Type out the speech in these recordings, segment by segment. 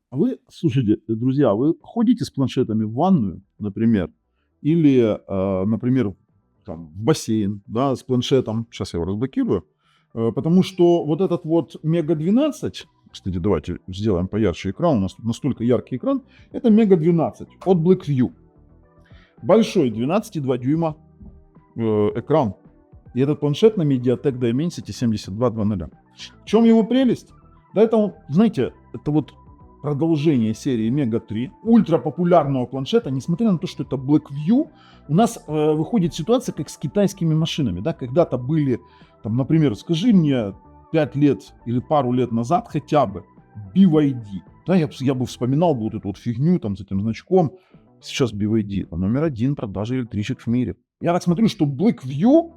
А вы, слушайте, друзья, вы ходите с планшетами в ванную, например, или, например, там, в бассейн, да, с планшетом. Сейчас я его разблокирую. Потому что вот этот вот Мега 12, кстати, давайте сделаем поярче экран, у нас тут настолько яркий экран, это Мега 12 от Blackview. Большой 12,2 дюйма экран. И этот планшет на MediaTek Dimensity 7200. В чем его прелесть? Да это, знаете, это вот продолжение серии Mega 3, ультрапопулярного планшета, несмотря на то, что это Blackview, у нас выходит ситуация, как с китайскими машинами, да, когда-то были, там, например, скажи мне 5 лет или пару лет назад хотя бы BYD, да, я бы вспоминал бы вот эту вот фигню там с этим значком, сейчас BYD, номер один продажи электричек в мире. Я так смотрю, что Blackview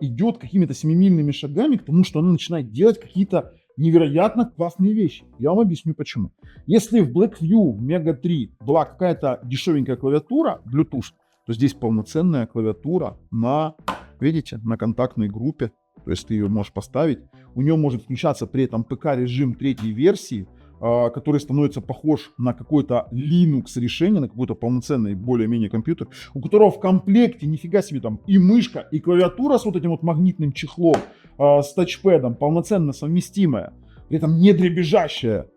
идет какими-то семимильными шагами к тому, что она начинает делать какие-то невероятно классные вещи. Я вам объясню почему. Если в Blackview Mega 3 была какая-то дешевенькая клавиатура Bluetooth, то здесь полноценная клавиатура на, видите, на контактной группе. То есть ты ее можешь поставить. У нее может включаться при этом ПК-режим третьей версии, который становится похож на какой-то Linux решение, на какой-то полноценный более-менее компьютер, у которого в комплекте, нифига себе, там и мышка, и клавиатура с вот этим вот магнитным чехлом, с тачпэдом, полноценно совместимая, при этом не дребезжащая.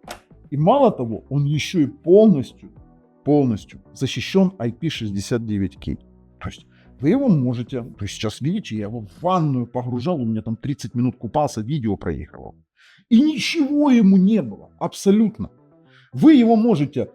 И мало того, он еще и полностью защищен IP69K. То есть вы его можете, то есть сейчас видите, я его в ванную погружал, у меня там 30 минут купался, видео проигрывал. И ничего ему не было, абсолютно. Вы его можете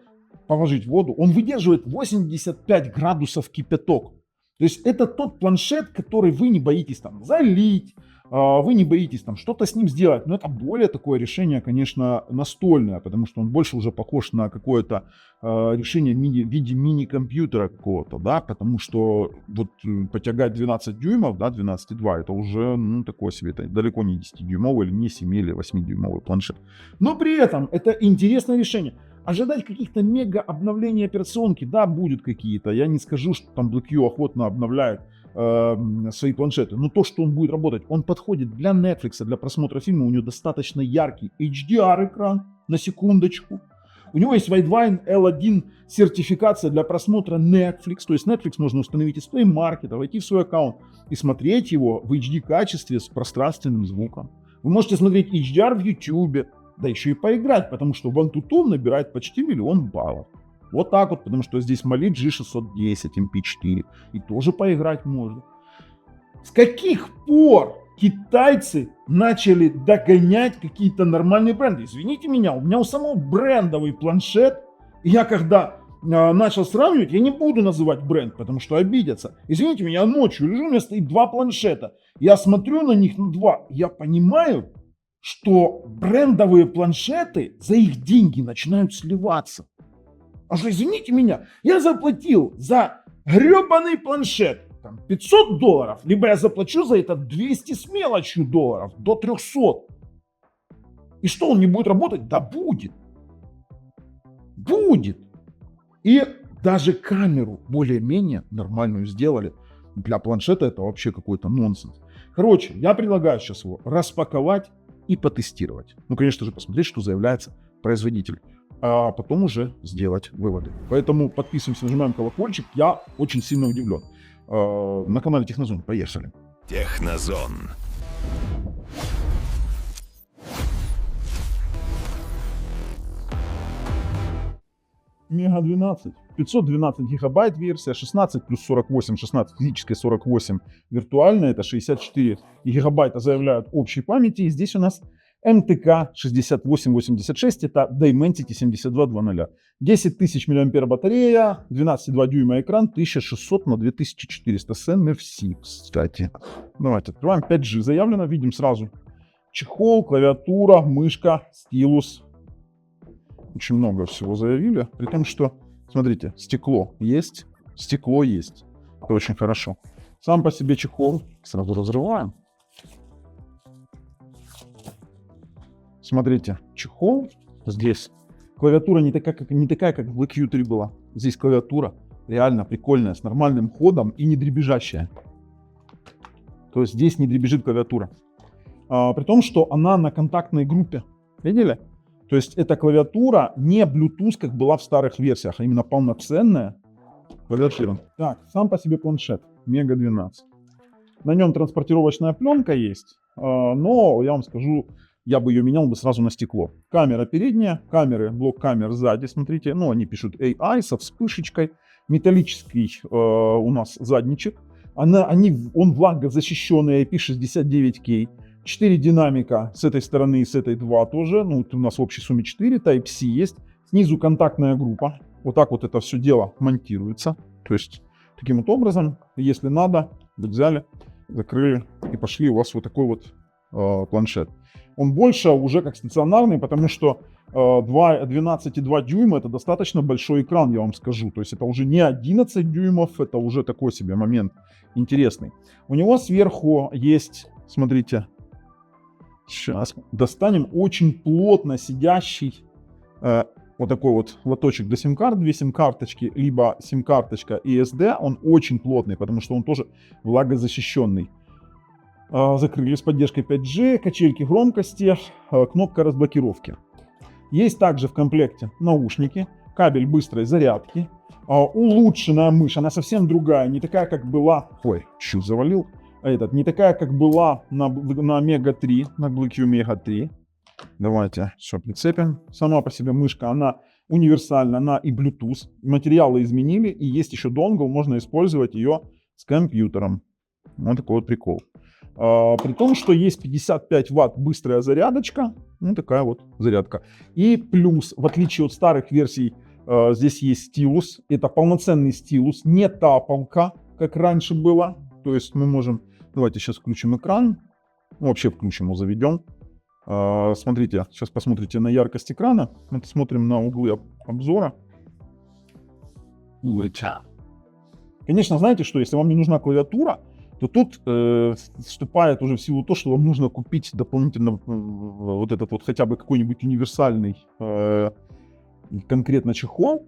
положить в воду, он выдерживает 85 градусов кипяток. То есть это тот планшет, который вы не боитесь там залить, вы не боитесь там что-то с ним сделать. Но это более такое решение, конечно, настольное, потому что он больше уже похож на какое-то решение в виде мини-компьютера какого-то, да, потому что вот потягать 12 дюймов, да, 12,2, это уже, ну, такое себе, это далеко не 10-дюймовый или не 7 или 8-дюймовый планшет. Но при этом это интересное решение. Ожидать каких-то мега обновлений операционки, да, будет какие-то. Я не скажу, что там Blackview охотно обновляет свои планшеты. Но то, что он будет работать, он подходит для Netflix, для просмотра фильма. У него достаточно яркий HDR-экран, на секундочку. У него есть Widevine L1 сертификация для просмотра Netflix. То есть Netflix можно установить из Play Market, войти в свой аккаунт и смотреть его в HD качестве с пространственным звуком. Вы можете смотреть HDR в YouTube. Да еще и поиграть, потому что в Antutu набирает почти 1 миллион баллов. Вот так вот, потому что здесь Mali G610 MP4. И тоже поиграть можно. С каких пор китайцы начали догонять какие-то нормальные бренды? Извините меня, у меня у самого брендовый планшет. И я когда начал сравнивать, я не буду называть бренд, потому что обидятся. Извините меня, ночью лежу, у меня стоит 2 планшета. Я смотрю на них, на 2, я понимаю, что брендовые планшеты за их деньги начинают сливаться. А что, извините меня, я заплатил за гребаный планшет там, $500, либо я заплачу за это 200 с мелочью долларов, до 300. И что, он не будет работать? Да будет. Будет. И даже камеру более-менее нормальную сделали. Для планшета это вообще какой-то нонсенс. Короче, я предлагаю сейчас его распаковать и потестировать. Ну, конечно же, посмотреть, что заявляется производитель. А потом уже сделать выводы. Поэтому подписываемся, нажимаем колокольчик. Я очень сильно удивлен. На канале Технозон. Поехали. Технозон. Мега 12. 512 гигабайт версия, 16 плюс 48, 16 физическая, 48 виртуальная, это 64 гигабайта заявляют общей памяти. И здесь у нас МТК 6886, это Dimensity 7200. 10 тысяч мАh батарея, 12,2 дюйма экран, 1600 на 2400 с NFC, кстати. Давайте открываем, 5G заявлено, видим сразу чехол, клавиатура, мышка, стилус. Очень много всего заявили, при том, что, смотрите, стекло есть. Это очень хорошо. Сам по себе чехол сразу разрываем. Смотрите, чехол здесь. Клавиатура не такая, как в Blackview 3 была. Здесь клавиатура реально прикольная, с нормальным ходом и не дребезжащая. То есть здесь не дребезжит клавиатура. При том, что она на контактной группе. Видели? То есть эта клавиатура не Bluetooth, как была в старых версиях, а именно полноценная клавиатура. Так, сам по себе планшет Mega 12. На нем транспортировочная пленка есть, но я вам скажу, я бы ее менял бы сразу на стекло. Камера передняя, блок камер сзади, смотрите, ну они пишут AI со вспышечкой, металлический у нас задничек, он влагозащищенный IP69K, 4 динамика с этой стороны и с этой 2 тоже, ну у нас в общей сумме 4, Type-C есть, снизу контактная группа, вот так вот это все дело монтируется, то есть таким вот образом, если надо, взяли, закрыли и пошли, у вас вот такой вот планшет. Он больше уже как стационарный, потому что 12,2 дюйма это достаточно большой экран, я вам скажу. То есть это уже не 11 дюймов, это уже такой себе момент интересный. У него сверху есть, смотрите, сейчас достанем, очень плотно сидящий вот такой вот лоточек для сим-карт, 2 сим-карточки, либо сим-карточка и SD, он очень плотный, потому что он тоже влагозащищенный. Закрыли с поддержкой 5G, качельки громкости, кнопка разблокировки. Есть также в комплекте наушники, кабель быстрой зарядки, улучшенная мышь, она совсем другая, не такая, как была, чуть завалил, не такая, как была на Mega 3, на BlueQ Mega 3. Давайте все прицепим. Сама по себе мышка, она универсальна, она и Bluetooth. Материалы изменили, и есть еще донгл, можно использовать ее с компьютером. Вот такой вот прикол. При том, что есть 55 ватт быстрая зарядочка, ну такая вот зарядка. И плюс, в отличие от старых версий, здесь есть стилус. Это полноценный стилус, не тапалка, как раньше было. То есть мы можем, давайте сейчас включим экран, вообще включим его, заведем. Смотрите, сейчас посмотрите на яркость экрана. Мы смотрим на углы обзора. Конечно, знаете что, если вам не нужна клавиатура, то тут вступает уже в силу то, что вам нужно купить дополнительно вот этот вот хотя бы какой-нибудь универсальный конкретно чехол.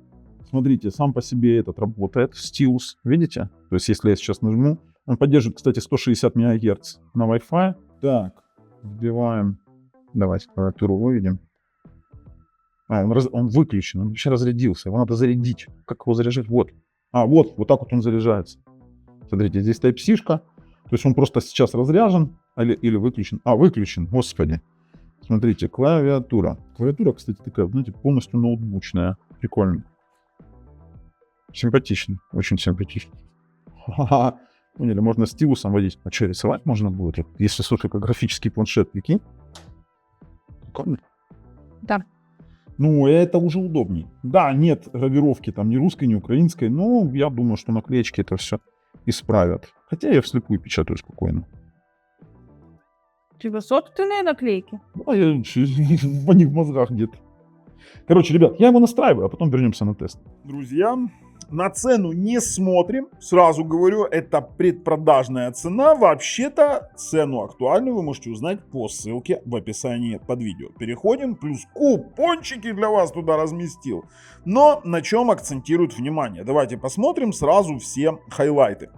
Смотрите, сам по себе этот работает, стилус, видите? То есть если я сейчас нажму, он поддерживает, кстати, 160 МГц на Wi-Fi. Так, вбиваем. Давайте клавиатуру выведем. Он выключен, он вообще разрядился. Его надо зарядить. Как его заряжать? Вот. Вот так вот он заряжается. Смотрите, здесь Type-C-шка. То есть он просто сейчас разряжен или выключен. Выключен, господи. Смотрите, клавиатура. Клавиатура, кстати, такая, знаете, полностью ноутбучная. Прикольно. Симпатично. Очень симпатично. Поняли, можно стилусом водить. А что, рисовать можно будет? Если, слушай, как графический планшет, прикинь. Прикольно. Да. Ну, это уже удобней. Да, нет гравировки там ни русской, ни украинской, но я думаю, что наклеечки это все исправят. Хотя я вслепую печатаю спокойно. Типа собственные наклейки? Они в мозгах где-то. Короче, ребят, я его настраиваю, а потом вернемся на тест. Друзья, на цену не смотрим. Сразу говорю, это предпродажная цена. Вообще-то цену актуальную вы можете узнать по ссылке в описании под видео. Переходим, плюс купончики для вас туда разместил. Но на чем акцентируют внимание? Давайте посмотрим сразу все хайлайты.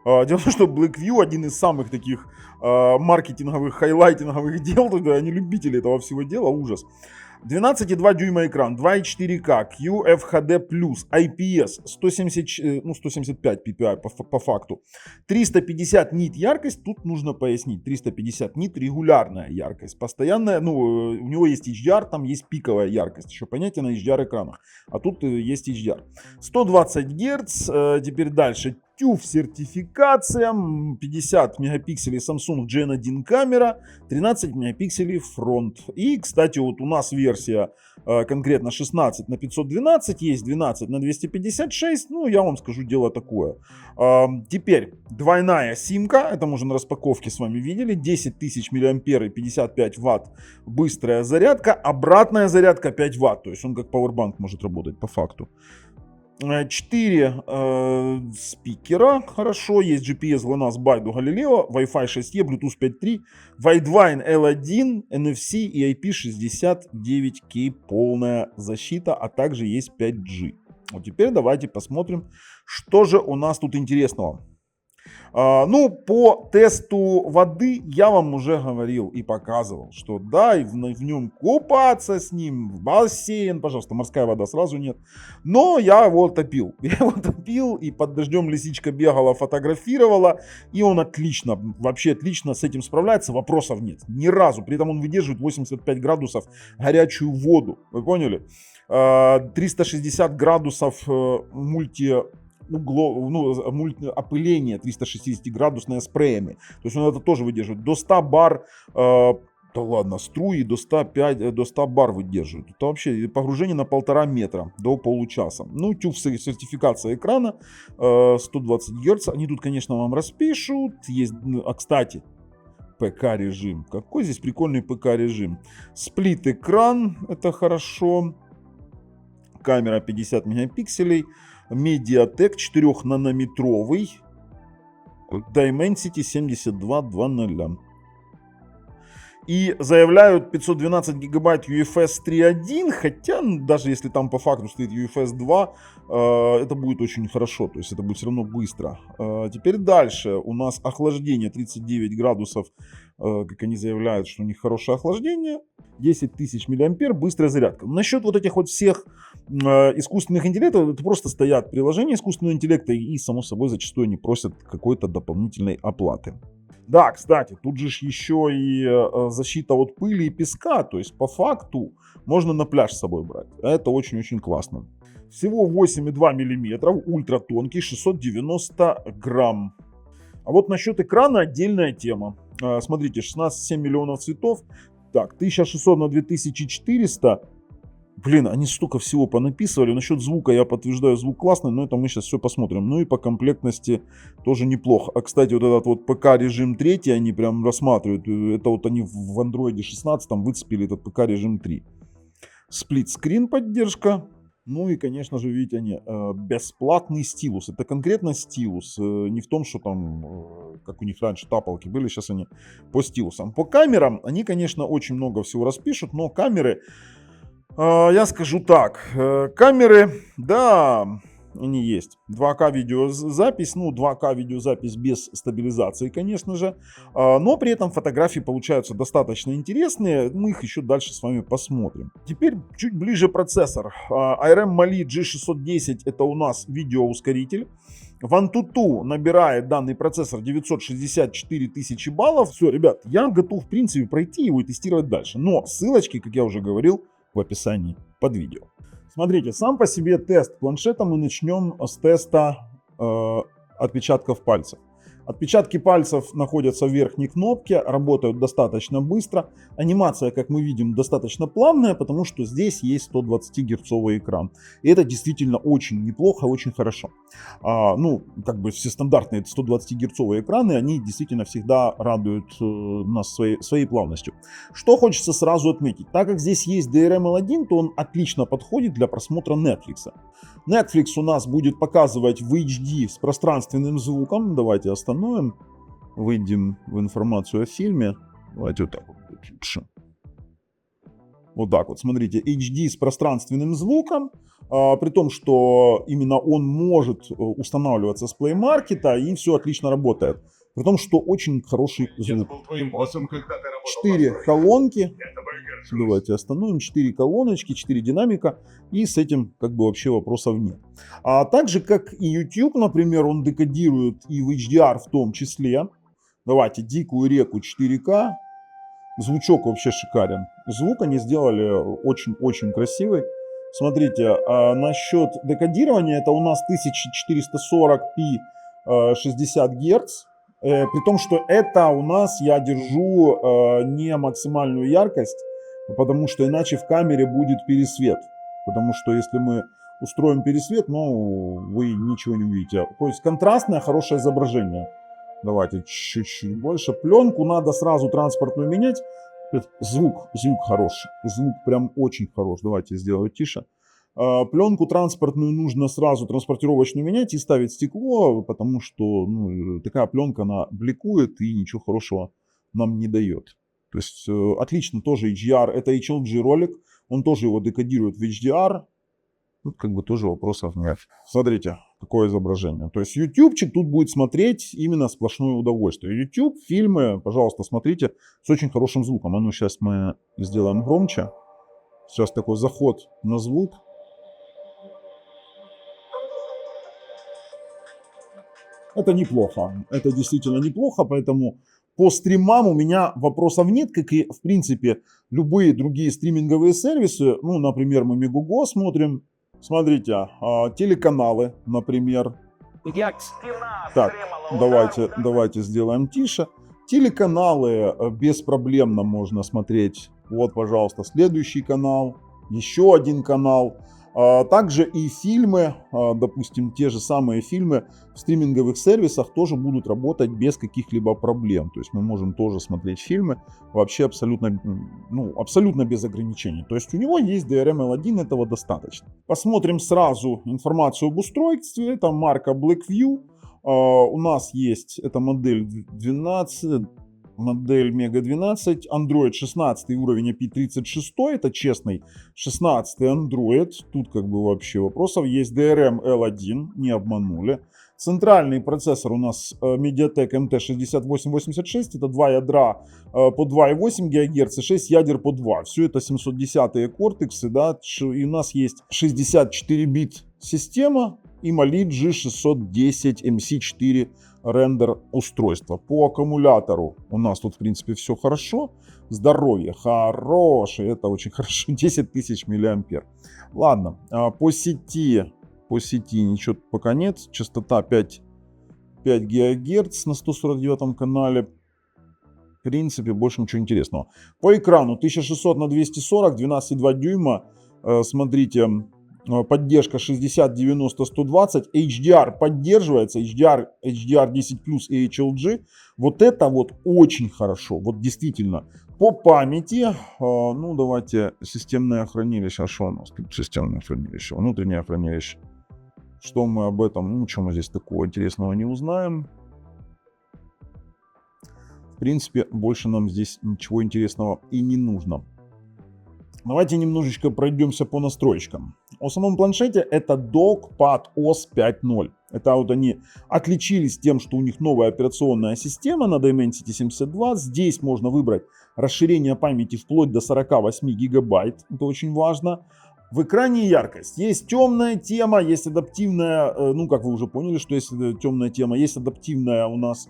Дело в том, что BlackView один из самых таких маркетинговых, хайлайтинговых дел. Они любители этого всего дела, ужас. 12,2 дюйма экран, 2,4К, QFHD+, IPS, 175 ppi по факту, 350 нит яркость, тут нужно пояснить, 350 нит регулярная яркость, постоянная, у него есть HDR, там есть пиковая яркость, еще понятие на HDR экранах, а тут есть HDR. 120 Гц, теперь дальше. TÜV сертификация, 50 мегапикселей Samsung Gen 1 камера, 13 мегапикселей фронт. И, кстати, вот у нас версия конкретно 16 на 512, есть 12 на 256, я вам скажу, дело такое. Теперь двойная симка, это мы уже на распаковке с вами видели, 10 тысяч мАh и 55 Вт быстрая зарядка, обратная зарядка 5 Вт, то есть он как пауэрбанк может работать по факту. 4 спикера, хорошо, есть GPS, GLONASS, BeiDou, Galileo, Wi-Fi 6E, Bluetooth 5.3, Widevine L1, NFC и IP69K полная защита, а также есть 5G. Вот теперь давайте посмотрим, что же у нас тут интересного. Ну, по тесту воды я вам уже говорил и показывал, что да, и в нем купаться с ним, в бассейн, пожалуйста, морская вода сразу нет. Но я его топил. Я его топил, и под дождем лисичка бегала, фотографировала, и он отлично, вообще отлично с этим справляется, вопросов нет. Ни разу. При этом он выдерживает 85 градусов горячую воду. Вы поняли? 360 градусов опыление 360-градусное спреями. То есть он это тоже выдерживает. До 100 бар, да ладно, струи до 100 бар выдерживает. Это вообще погружение на 1,5 метра до получаса. Ну, TÜV сертификация экрана, 120 Гц. Они тут, конечно, вам распишут. Есть, кстати, ПК режим. Какой здесь прикольный ПК режим. Сплит экран, это хорошо. Камера 50 мегапикселей. Mediatek 4-нанометровый. Dimensity 7200. И заявляют 512 гигабайт UFS 3.1, хотя даже если там по факту стоит UFS 2, это будет очень хорошо, то есть это будет все равно быстро. Теперь дальше у нас охлаждение 39 градусов, как они заявляют, что у них хорошее охлаждение, 10 тысяч мА, быстрая зарядка. Насчет вот этих вот всех искусственных интеллектов, это просто стоят приложения искусственного интеллекта и, само собой, зачастую они просят какой-то дополнительной оплаты. Да, кстати, тут же еще и защита от пыли и песка, то есть по факту можно на пляж с собой брать. Это очень-очень классно. Всего 8,2 мм, ультра тонкий, 690 грамм. А вот насчет экрана отдельная тема. Смотрите, 16,7 миллионов цветов. Так, 1600 на 2400. Блин, они столько всего понаписывали. Насчет звука я подтверждаю, звук классный, но это мы сейчас все посмотрим. Ну и по комплектности тоже неплохо. А, кстати, вот этот вот ПК режим 3 они прям рассматривают. Это вот они в Android 16 выцепили этот ПК режим 3. Сплит-скрин поддержка. Ну и, конечно же, видите, они бесплатный стилус. Это конкретно стилус. Не в том, что там, как у них раньше тапалки были, сейчас они по стилусам. По камерам они, конечно, очень много всего распишут, но камеры... Я скажу так, камеры, да, они есть. 2К видеозапись, 2К видеозапись без стабилизации, конечно же. Но при этом фотографии получаются достаточно интересные. Мы их еще дальше с вами посмотрим. Теперь чуть ближе процессор. ARM Mali G610 это у нас видеоускоритель. В AnTuTu набирает данный процессор 964 тысячи баллов. Все, ребят, я готов в принципе пройти его и тестировать дальше. Но ссылочки, как я уже говорил, в описании под видео. Смотрите, сам по себе тест планшета мы начнем с теста отпечатков пальцев. Отпечатки пальцев находятся в верхней кнопке, работают достаточно быстро. Анимация, как мы видим, достаточно плавная, потому что здесь есть 120 герцовый экран. И это действительно очень неплохо, очень хорошо. Как бы все стандартные 120 герцовые экраны, они действительно всегда радуют нас своей плавностью. Что хочется сразу отметить. Так как здесь есть DRM-L1, то он отлично подходит для просмотра Netflix. Netflix у нас будет показывать в HD с пространственным звуком. Давайте остановим. Выйдем в информацию о фильме. Давайте вот так вот. Вот так вот, смотрите, HD с пространственным звуком, при том, что именно он может устанавливаться с Play Market, и все отлично работает. При том, что очень хороший звук. 4 колонки. Давайте остановим. 4 колоночки, 4 динамика. И с этим как бы вообще вопросов нет. А также, как и YouTube, например, он декодирует и в HDR в том числе. Давайте дикую реку 4К. Звучок вообще шикарен. Звук они сделали очень-очень красивый. Смотрите, насчет декодирования, это у нас 1440p 60 Гц. При том, что это у нас я держу не максимальную яркость, потому что иначе в камере будет пересвет. Потому что если мы устроим пересвет, вы ничего не увидите. То есть контрастное, хорошее изображение. Давайте чуть-чуть больше. Пленку надо сразу транспортную менять. Звук хороший. Звук прям очень хороший. Давайте сделаю тише. Пленку транспортную нужно сразу транспортировочную менять и ставить стекло, потому что такая пленка, она бликует и ничего хорошего нам не дает. То есть отлично тоже HDR. Это HLG ролик. Он тоже его декодирует в HDR. Тут как бы тоже вопросов нет. Смотрите, какое изображение. То есть ютубчик тут будет смотреть именно сплошное удовольствие. YouTube, фильмы, пожалуйста, смотрите с очень хорошим звуком. А ну, сейчас мы сделаем громче. Сейчас такой заход на звук. Это неплохо. Это действительно неплохо, поэтому по стримам у меня вопросов нет, как и, в принципе, любые другие стриминговые сервисы. Ну, например, мы Мегуго смотрим. Смотрите, телеканалы, например. Так, давайте сделаем тише. Телеканалы беспроблемно можно смотреть. Вот, пожалуйста, следующий канал, еще один канал. Также и фильмы, допустим, те же самые фильмы в стриминговых сервисах тоже будут работать без каких-либо проблем. То есть мы можем тоже смотреть фильмы вообще абсолютно, абсолютно без ограничений. То есть у него есть DRM-L1, этого достаточно. Посмотрим сразу информацию об устройстве. Это марка Blackview. У нас есть эта модель 12, модель Mega 12, Android 16 уровень API-36, это честный 16 Android, тут как бы вообще вопросов, есть DRM L1, не обманули. Центральный процессор у нас MediaTek MT6886, это 2 ядра по 2,8 ГГц и 6 ядер по 2. Все это 710-е Cortex, да, и у нас есть 64-бит система и Mali G610 MC4 рендер устройства. По аккумулятору у нас тут в принципе все хорошо. Здоровье хорошее, это очень хорошо, 10 тысяч мА. Ладно, по сети ничего пока нет. Частота 5 ГГц на 149 канале. В принципе, больше ничего интересного. По экрану 1600 на 240, 12,2 дюйма. Смотрите, поддержка 60, 90, 120. HDR поддерживается. HDR10 Plus и HLG. Вот это вот очень хорошо. Вот действительно. По памяти, ну давайте, системное хранилище. А что у нас тут системное хранилище? Внутреннее хранилище. Что мы об этом, что мы здесь такого интересного не узнаем. В принципе, больше нам здесь ничего интересного и не нужно. Давайте немножечко пройдемся по настройкам. О самом планшете это DocPad OS 5.0. Это вот они отличились тем, что у них новая операционная система на Dimensity 72. Здесь можно выбрать расширение памяти вплоть до 48 гигабайт. Это очень важно. В экране яркость. Есть темная тема, есть адаптивная, ну как вы уже поняли, что есть темная тема, есть адаптивная у нас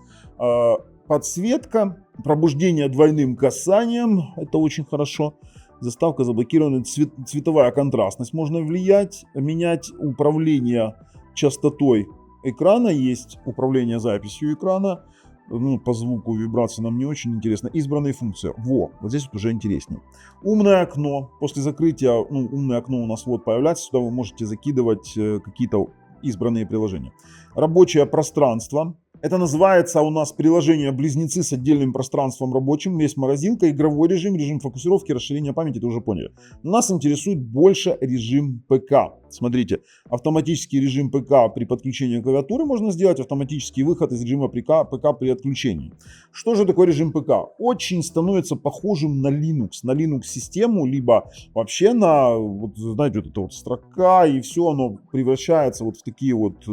подсветка, пробуждение двойным касанием, это очень хорошо. Заставка заблокирована, цветовая контрастность. Можно влиять, менять управление частотой экрана, есть управление записью экрана. Ну, по звуку вибрации нам не очень интересно. Избранные функции. Вот здесь вот уже интереснее. Умное окно. После закрытия, умное окно у нас вот появляется. Сюда вы можете закидывать какие-то избранные приложения. Рабочее пространство. Это называется у нас приложение-близнецы с отдельным пространством рабочим. Есть морозилка, игровой режим, режим фокусировки, расширение памяти, это уже поняли. Нас интересует больше режим ПК. Смотрите, автоматический режим ПК при подключении клавиатуры можно сделать, автоматический выход из режима ПК при отключении. Что же такое режим ПК? Очень становится похожим на Linux-систему, либо вообще на, вот, знаете, вот эта вот строка, и все оно превращается вот в такие вот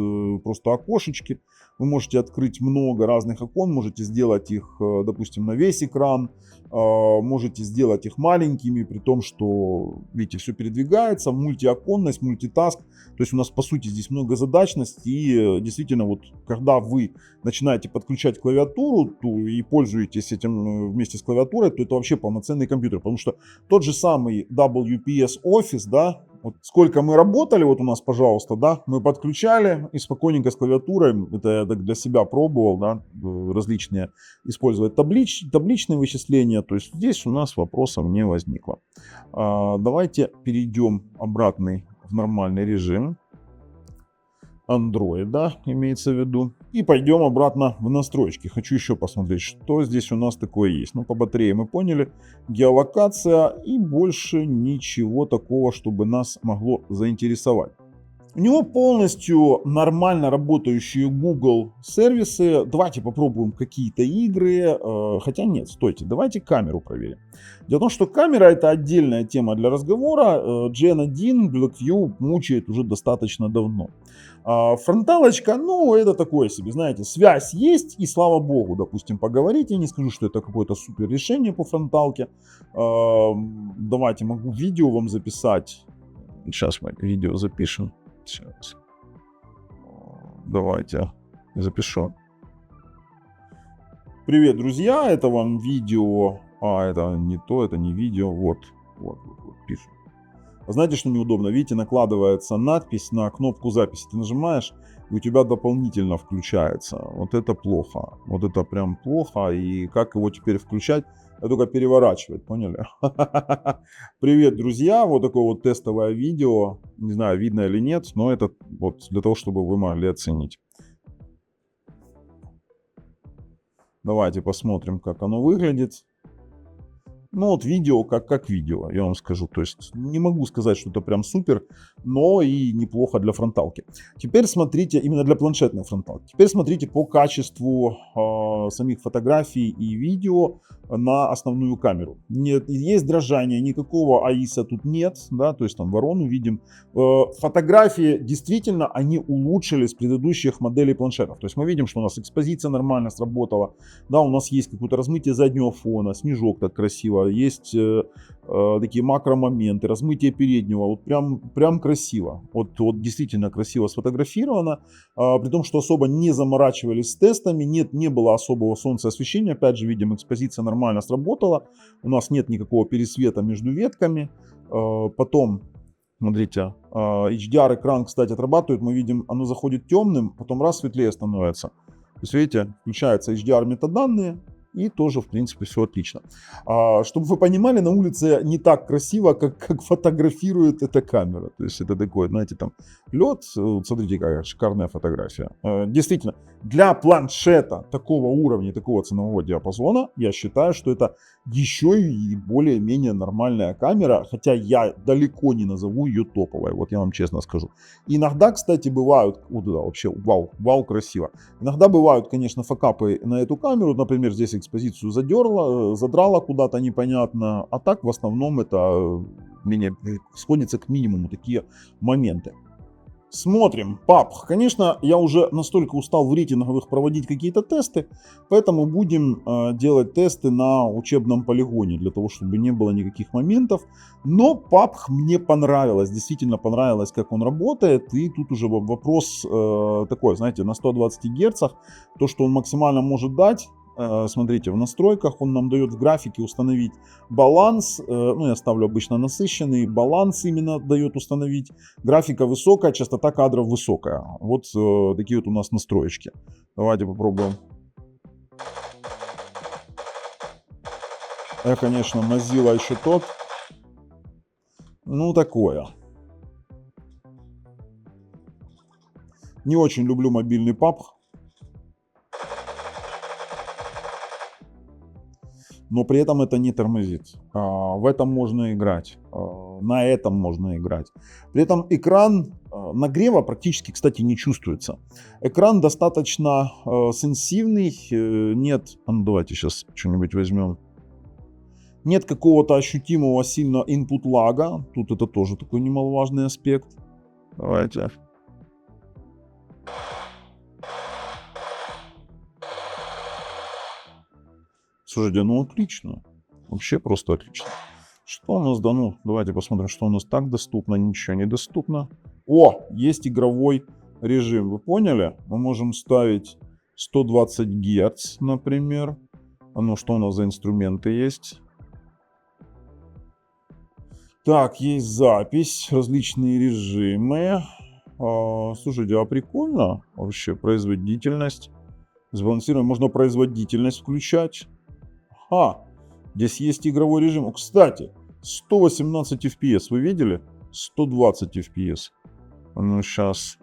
просто окошечки. Вы можете открыть много разных окон, можете сделать их, допустим, на весь экран, можете сделать их маленькими, при том, что, видите, все передвигается, мультиоконность, мультитаск. То есть у нас, по сути, здесь многозадачность, и действительно, вот когда вы начинаете подключать клавиатуру и пользуетесь этим вместе с клавиатурой, то это вообще полноценный компьютер, потому что тот же самый WPS Office, да, вот сколько мы работали, вот у нас, пожалуйста, да, мы подключали и спокойненько с клавиатурой, это я так для себя пробовал, да, различные, использовать табличные вычисления, то есть здесь у нас вопросов не возникло. Давайте перейдем обратно в нормальный режим. Android, да, имеется в виду. И пойдем обратно в настройки. Хочу еще посмотреть, что здесь у нас такое есть. Ну, по батарее мы поняли. Геолокация и больше ничего такого, чтобы нас могло заинтересовать. У него полностью нормально работающие Google сервисы. Давайте попробуем какие-то игры. Хотя нет, стойте, давайте камеру проверим. Дело в том, что камера это отдельная тема для разговора. Gen 1 Blackview мучает уже достаточно давно. Фронталочка, ну это такое себе, знаете, связь есть и слава богу, допустим, поговорить. Я не скажу, что это какое-то супер решение по фронталке. Давайте, могу видео вам записать. Сейчас мы видео запишем. Сейчас. Давайте запишу. Привет, друзья, это вам видео. Это не то, это не видео. Вот пишу. Знаете, что неудобно? Видите, накладывается надпись на кнопку записи. Ты нажимаешь, и у тебя дополнительно включается. Вот это плохо. Вот это прям плохо. И как его теперь включать? Это только переворачивать, поняли? Привет, друзья! Вот такое вот тестовое видео. Не знаю, видно или нет, но это вот для того, чтобы вы могли оценить. Давайте посмотрим, как оно выглядит. Ну вот видео как видео, я вам скажу. То есть не могу сказать, что это прям супер, но и неплохо для фронталки. Теперь смотрите, именно для планшетной фронталки. Теперь смотрите по качеству самих фотографий и видео на основную камеру. Нет, есть дрожания, никакого аиса тут нет, да, то есть там ворону видим. Фотографии действительно они улучшили с предыдущих моделей планшетов. То есть мы видим, что у нас экспозиция нормально сработала, да, у нас есть какое-то размытие заднего фона, снежок так красиво, есть такие макромоменты, размытие переднего, вот прям красиво, вот действительно красиво сфотографировано, при том, что особо не заморачивались с тестами, не было особого солнцеосвещения, опять же видим, экспозиция нормально сработала, у нас нет никакого пересвета между ветками, потом, смотрите, HDR экран, кстати, отрабатывает, мы видим, оно заходит темным, потом раз светлее становится, то есть видите, включаются HDR метаданные, и тоже, в принципе, все отлично. Чтобы вы понимали, на улице не так красиво, как фотографирует эта камера. То есть это такой, знаете, там лед. Смотрите, какая шикарная фотография. Действительно, для планшета такого уровня, такого ценового диапазона, я считаю, что это еще и более-менее нормальная камера. Хотя я далеко не назову ее топовой, вот я вам честно скажу. Иногда, кстати, бывают, вот да, вообще, вау, красиво. Иногда бывают, конечно, факапы на эту камеру. Например, здесь экспозицию задрала куда-то непонятно. А так, в основном, это сходится к минимуму такие моменты. Смотрим. PUBG. Конечно, я уже настолько устал в рейтинговых проводить какие-то тесты, поэтому будем делать тесты на учебном полигоне, для того, чтобы не было никаких моментов. Но PUBG мне понравилось, действительно понравилось, как он работает. И тут уже вопрос такой, знаете, на 120 Гц, то, что он максимально может дать. Смотрите, в настройках он нам дает в графике установить баланс, ну я ставлю обычно насыщенный, баланс именно дает установить, графика высокая, частота кадров высокая. Вот такие вот у нас настроечки. Давайте попробуем. Конечно, Mozilla еще тот. Ну такое. Не очень люблю мобильный PUBG. Но при этом это не тормозит. В этом можно играть. На этом можно играть. При этом экран нагрева практически, кстати, не чувствуется. Экран достаточно сенсивный. Нет, ну, давайте сейчас что-нибудь возьмем. Нет какого-то ощутимого сильно input лага. Тут это тоже такой немаловажный аспект. Давайте. Слушайте, ну отлично. Вообще просто отлично. Что у нас дано? Давайте посмотрим, что у нас так доступно. Ничего не доступно. О, есть игровой режим. Вы поняли? Мы можем ставить 120 Гц, например. Ну, что у нас за инструменты есть? Так, есть запись, различные режимы. Слушайте, а прикольно вообще производительность. Сбалансируем, можно производительность включать. Здесь есть игровой режим. Кстати, 118 FPS, вы видели? 120 FPS. Ну, сейчас.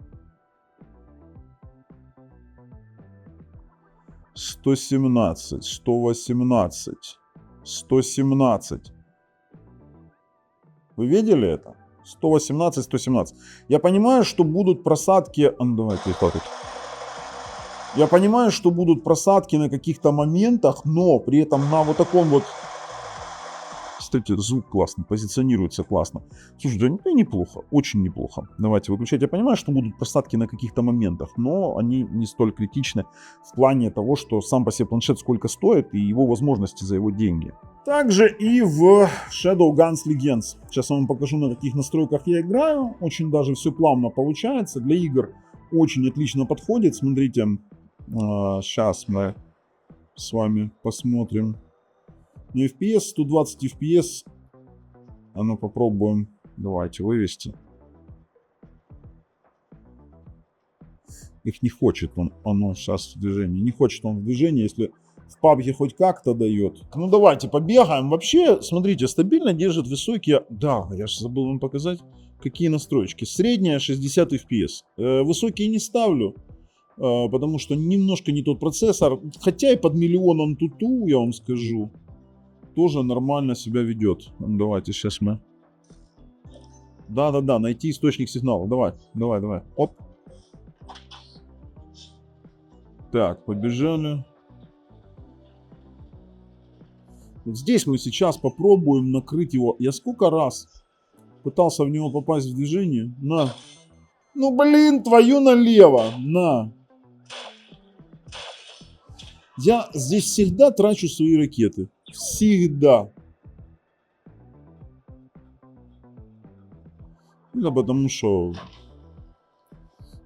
117, 118, 117. Вы видели это? 118, 117. Я понимаю, что будут просадки... А, ну, давайте их хватит. Я понимаю, что будут просадки на каких-то моментах, но при этом на вот таком вот... Кстати, звук классно, позиционируется классно. Слушайте, ну неплохо, очень неплохо. Давайте выключать. Я понимаю, что будут просадки на каких-то моментах, но они не столь критичны в плане того, что сам по себе планшет сколько стоит и его возможности за его деньги. Также и в Shadowguns Legends. Сейчас я вам покажу, на каких настройках я играю. Очень даже все плавно получается. Для игр очень отлично подходит. Смотрите, сейчас мы с вами посмотрим. Ну, FPS, 120 FPS. А ну попробуем. Давайте вывести. Их не хочет он. Оно сейчас в движении. Не хочет он в движении, если в PUBG хоть как-то дает. Ну давайте побегаем. Вообще, смотрите, стабильно держит высокие... Да, я же забыл вам показать, какие настройки. Средняя 60 FPS. Высокие не ставлю, потому что немножко не тот процессор. Хотя и под миллионом туту, я вам скажу, тоже нормально себя ведет. Давайте сейчас мы... Да-да-да, найти источник сигнала. Давай. Оп. Так, побежали. Вот здесь мы сейчас попробуем накрыть его. Я сколько раз пытался в него попасть в движение. На. Ну блин, твою налево. На. Я здесь всегда трачу свои ракеты. Всегда. Да, потому что...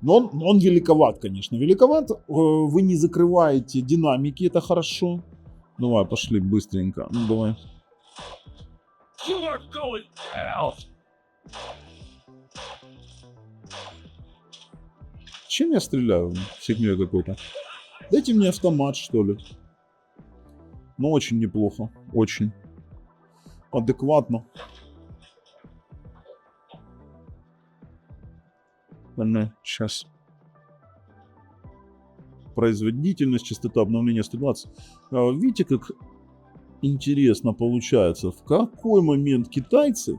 Но он великоват, конечно. Великоват. Вы не закрываете динамики, это хорошо. Давай, пошли быстренько. Ну, давай. Чем я стреляю? Фигней какой-то. Дайте мне автомат, что ли. Ну, очень неплохо. Очень. Адекватно. Сейчас. Производительность, частота обновления 120. Видите, как интересно получается. В какой момент китайцы...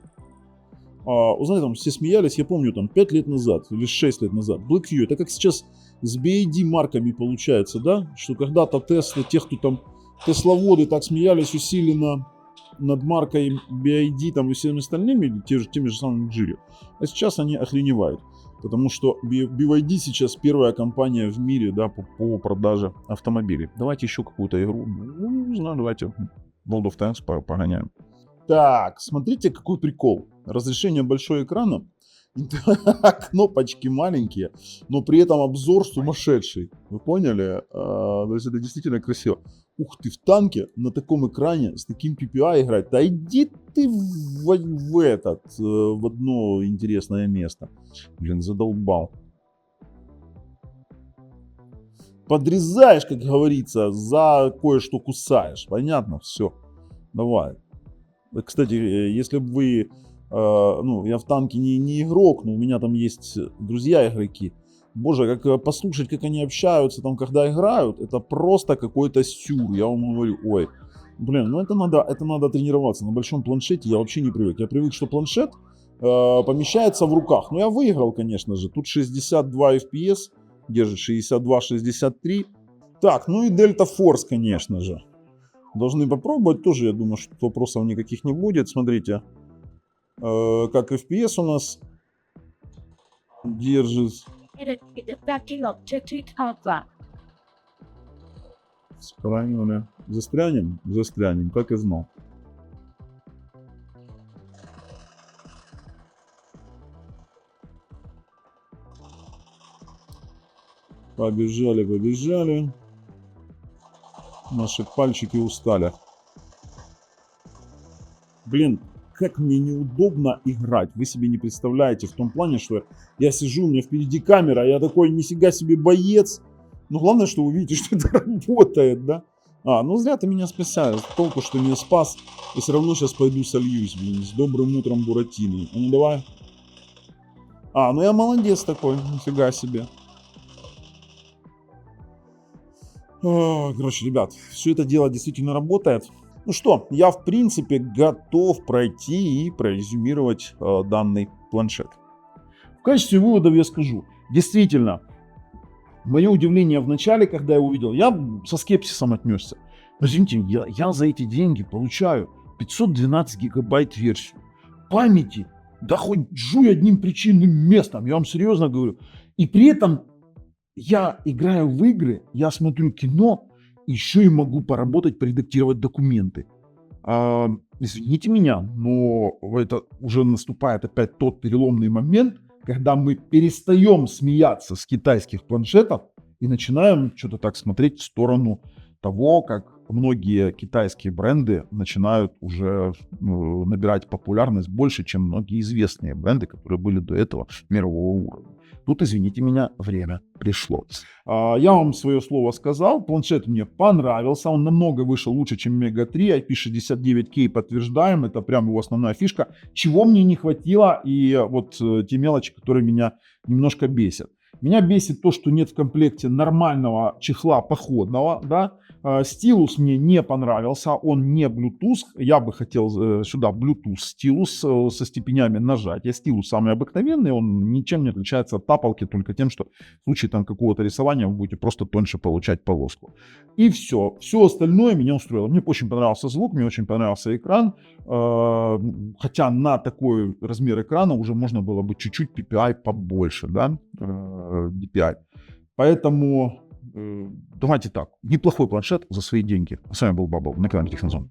Знаете, там все смеялись, я помню, там 5 лет назад или 6 лет назад. Blackview, это как сейчас с BYD марками получается, да? Что когда-то Tesla, те, кто там тесловоды так смеялись усиленно над маркой BYD там и всеми остальными, теми же самыми Geely. А сейчас они охреневают. Потому что BYD сейчас первая компания в мире, да, по продаже автомобилей. Давайте еще какую-то игру. Ну, не знаю, давайте World of Tanks погоняем. Так, смотрите, какой прикол. Разрешение большого экрана. Кнопочки маленькие, но при этом обзор сумасшедший. Вы поняли? То есть это действительно красиво. Ух ты, в танке на таком экране с таким PPI играть. Да иди ты в одно интересное место. Блин, задолбал. Подрезаешь, как говорится, за кое-что кусаешь. Понятно? Все. Давай. Кстати, если бы вы... ну, я в танке не игрок, но у меня там есть друзья игроки. Боже, как послушать, как они общаются там, когда играют, это просто какой-то сюр. Я вам говорю, ой, блин, ну это надо тренироваться. На большом планшете я вообще не привык. Я привык, что планшет помещается в руках. Ну, я выиграл, конечно же. Тут 62 FPS, держит 62-63. Так, ну и Delta Force, конечно же. Должны попробовать тоже, я думаю, что вопросов никаких не будет. Смотрите, как FPS у нас держит. Застрянем? Застрянем, как и знал. Побежали. Наши пальчики устали. Блин, как мне неудобно играть. Вы себе не представляете, в том плане, что я сижу, у меня впереди камера, я такой нифига себе боец. Но главное, что вы видите, что это работает, да? Ну зря ты меня спасаешь. Толку, что меня спас. И все равно сейчас пойду сольюсь, блин, с добрым утром Буратино. Ну давай. Ну я молодец такой, нифига себе. Короче, ребят, все это дело действительно работает. Ну что, я в принципе готов пройти и прорезюмировать данный планшет. В качестве выводов я скажу, действительно, мое удивление в начале, когда я увидел, я со скепсисом отнесся. Но извините, я за эти деньги получаю 512 гигабайт версию. Памяти, да хоть жуй одним причинным местом, я вам серьезно говорю. И при этом я играю в игры, я смотрю кино, еще и могу поработать, поредактировать документы. Извините меня, но это уже наступает опять тот переломный момент, когда мы перестаем смеяться с китайских планшетов и начинаем что-то так смотреть в сторону того, как многие китайские бренды начинают уже набирать популярность больше, чем многие известные бренды, которые были до этого мирового уровня. Тут, извините меня, время пришло. Я вам свое слово сказал, планшет мне понравился, он намного вышел лучше, чем Мега 3, IP69K подтверждаем, это прям его основная фишка. Чего мне не хватило и вот те мелочи, которые меня немножко бесят. Меня бесит то, что нет в комплекте нормального чехла походного, да. Стилус мне не понравился, он не Bluetooth. Я бы хотел сюда Bluetooth стилус со степенями нажатия. Стилус самый обыкновенный, он ничем не отличается от тапалки, только тем, что в случае там какого-то рисования вы будете просто тоньше получать полоску. И все. Все остальное меня устроило. Мне очень понравился звук, мне очень понравился экран. Хотя на такой размер экрана уже можно было бы чуть-чуть PPI побольше, да, DPI. Поэтому давайте так, неплохой планшет за свои деньги. С вами был Бабл на канале Технозон.